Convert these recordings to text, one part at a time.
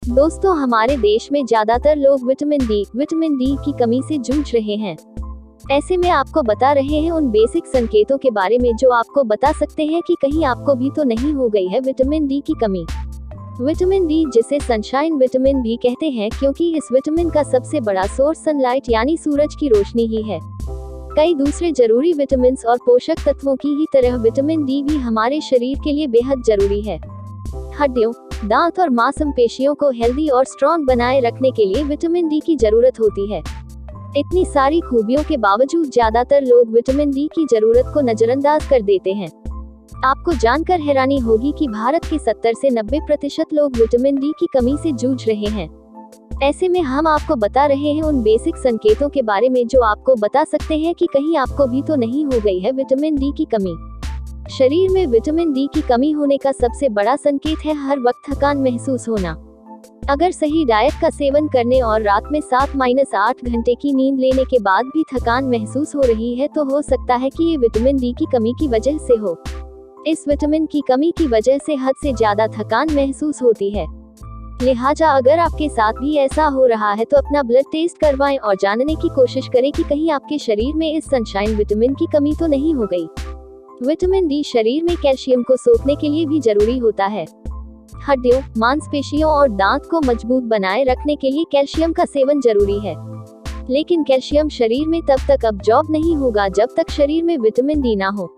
दोस्तों, हमारे देश में ज्यादातर लोग विटामिन डी की कमी से जूझ रहे हैं। ऐसे में आपको बता रहे हैं उन बेसिक संकेतों के बारे में जो आपको बता सकते हैं कि कहीं आपको भी तो नहीं हो गई है विटामिन डी की कमी। विटामिन डी, जिसे सनशाइन विटामिन भी कहते हैं, क्योंकि इस विटामिन का सबसे बड़ा सोर्स सनलाइट यानी सूरज की रोशनी ही है। कई दूसरे जरूरी विटामिन और पोषक तत्वों की ही तरह विटामिन डी भी हमारे शरीर के लिए बेहद जरूरी है। हड्डियों, दांत और मांसपेशियों को हेल्दी और स्ट्रॉन्ग बनाए रखने के लिए विटामिन डी की जरूरत होती है। इतनी सारी खूबियों के बावजूद ज्यादातर लोग विटामिन डी की जरूरत को नजरअंदाज कर देते हैं। आपको जानकर हैरानी होगी कि भारत के 70 से 90% लोग विटामिन डी की कमी से जूझ रहे हैं। ऐसे में हम आपको बता रहे हैं उन बेसिक संकेतों के बारे में जो आपको बता सकते हैं कि कहीं आपको भी तो नहीं हो गई है विटामिन डी की कमी। शरीर में विटामिन डी की कमी होने का सबसे बड़ा संकेत है हर वक्त थकान महसूस होना। अगर सही डाइट का सेवन करने और रात में 7-8 घंटे की नींद लेने के बाद भी थकान महसूस हो रही है तो हो सकता है कि ये विटामिन डी की कमी की वजह से हो। इस विटामिन की कमी की वजह से हद से ज्यादा थकान महसूस होती है। लिहाजा अगर आपके साथ भी ऐसा हो रहा है तो अपना ब्लड टेस्ट करवाएं और जानने की कोशिश करें कि कहीं आपके शरीर में इस सनशाइन विटामिन की कमी तो नहीं हो गई। विटामिन डी शरीर में कैल्शियम को सोखने के लिए भी जरूरी होता है। हड्डियों, मांसपेशियों और दांत को मजबूत बनाए रखने के लिए कैल्शियम का सेवन जरूरी है। लेकिन कैल्शियम शरीर में तब तक अब्जॉर्ब नहीं होगा जब तक शरीर में विटामिन डी ना हो।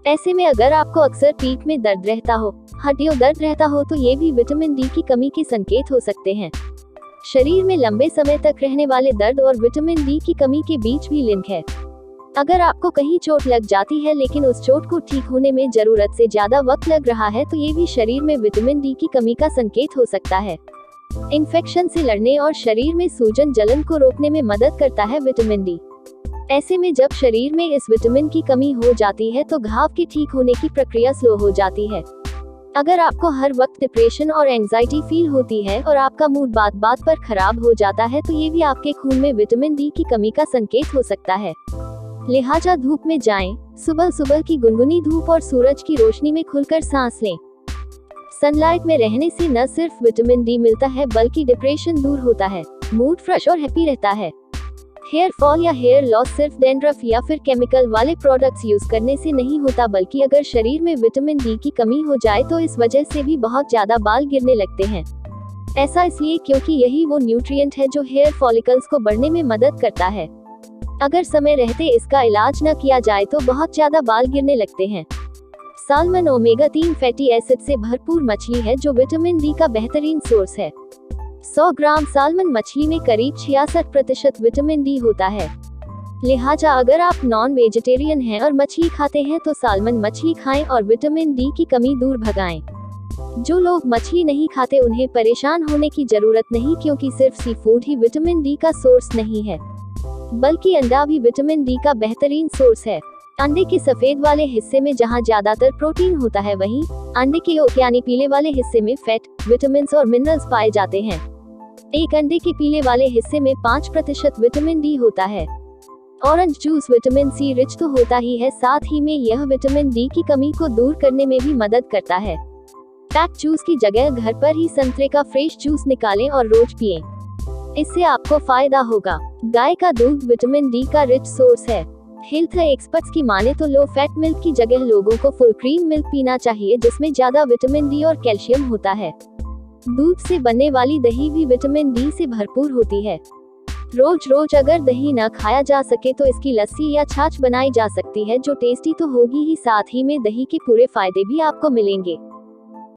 ऐसे में अगर आपको अक्सर पीठ में दर्द रहता हो, हड्डियों दर्द रहता हो, तो ये भी विटामिन डी की कमी के संकेत हो सकते हैं। शरीर में लंबे समय तक रहने वाले दर्द और विटामिन डी की कमी के बीच भी लिंक है। अगर आपको कहीं चोट लग जाती है लेकिन उस चोट को ठीक होने में जरूरत से ज्यादा वक्त लग रहा है तो ये भी शरीर में विटामिन डी की कमी का संकेत हो सकता है। इन्फेक्शन से लड़ने और शरीर में सूजन जलन को रोकने में मदद करता है विटामिन डी। ऐसे में जब शरीर में इस विटामिन की कमी हो जाती है तो घाव के ठीक होने की प्रक्रिया स्लो हो जाती है। अगर आपको हर वक्त डिप्रेशन और एंजाइटी फील होती है और आपका मूड बात बात पर खराब हो जाता है तो ये भी आपके खून में विटामिन डी की कमी का संकेत हो सकता है। लिहाजा धूप में जाएं, सुबह सुबह की गुनगुनी धूप और सूरज की रोशनी में खुलकर सांस लें। सनलाइट में रहने से न सिर्फ विटामिन डी मिलता है बल्कि डिप्रेशन दूर होता है, मूड फ्रेश और हैप्पी रहता है। हेयर फॉल या हेयर लॉस सिर्फ डैंड्रफ या फिर केमिकल वाले प्रोडक्ट्स यूज करने से नहीं होता, बल्कि अगर शरीर में विटामिन डी की कमी हो जाए तो इस वजह से भी बहुत ज्यादा बाल गिरने लगते हैं। ऐसा इसलिए क्योंकि यही वो न्यूट्रिएंट है जो हेयर फॉलिकल्स को बढ़ने में मदद करता है। अगर समय रहते इसका इलाज न किया जाए तो बहुत ज्यादा बाल गिरने लगते हैं। साल्मन ओमेगा 3 फैटी एसिड से भरपूर मछली है जो विटामिन डी का बेहतरीन सोर्स है। 100 ग्राम साल्मन मछली में करीब 66% विटामिन डी होता है। लिहाजा अगर आप नॉन वेजिटेरियन हैं और मछली खाते हैं तो साल्मन मछली खाएं और विटामिन डी की कमी दूर भगाएं। जो लोग मछली नहीं खाते उन्हें परेशान होने की जरूरत नहीं, क्योंकि सिर्फ सी फूड ही विटामिन डी का सोर्स नहीं है, बल्कि अंडा भी विटामिन डी का बेहतरीन सोर्स है। अंडे के सफेद वाले हिस्से में जहां ज्यादातर प्रोटीन होता है, वहीं अंडे के योक यानी पीले वाले हिस्से में फैट, विटामिन और मिनरल्स पाए जाते हैं। एक अंडे के पीले वाले हिस्से में 5% विटामिन डी होता है। Orange juice vitamin C rich तो होता ही है, साथ ही में यह विटामिन डी की कमी को दूर करने में भी मदद करता है। पैक जूस की जगह घर पर ही संतरे का फ्रेश जूस निकालें और रोज पिएं। इससे आपको फायदा होगा। गाय का दूध विटामिन डी का रिच सोर्स है। हेल्थ एक्सपर्ट्स की माने तो लो फैट मिल्क की जगह लोगों को फुल क्रीम मिल्क पीना चाहिए, जिसमें ज्यादा विटामिन डी और कैल्शियम होता है। दूध से बनने वाली दही भी विटामिन डी से भरपूर होती है। रोज रोज अगर दही न खाया जा सके तो इसकी लस्सी या छाछ बनाई जा सकती है, जो टेस्टी तो होगी ही, साथ ही में दही के पूरे फायदे भी आपको मिलेंगे।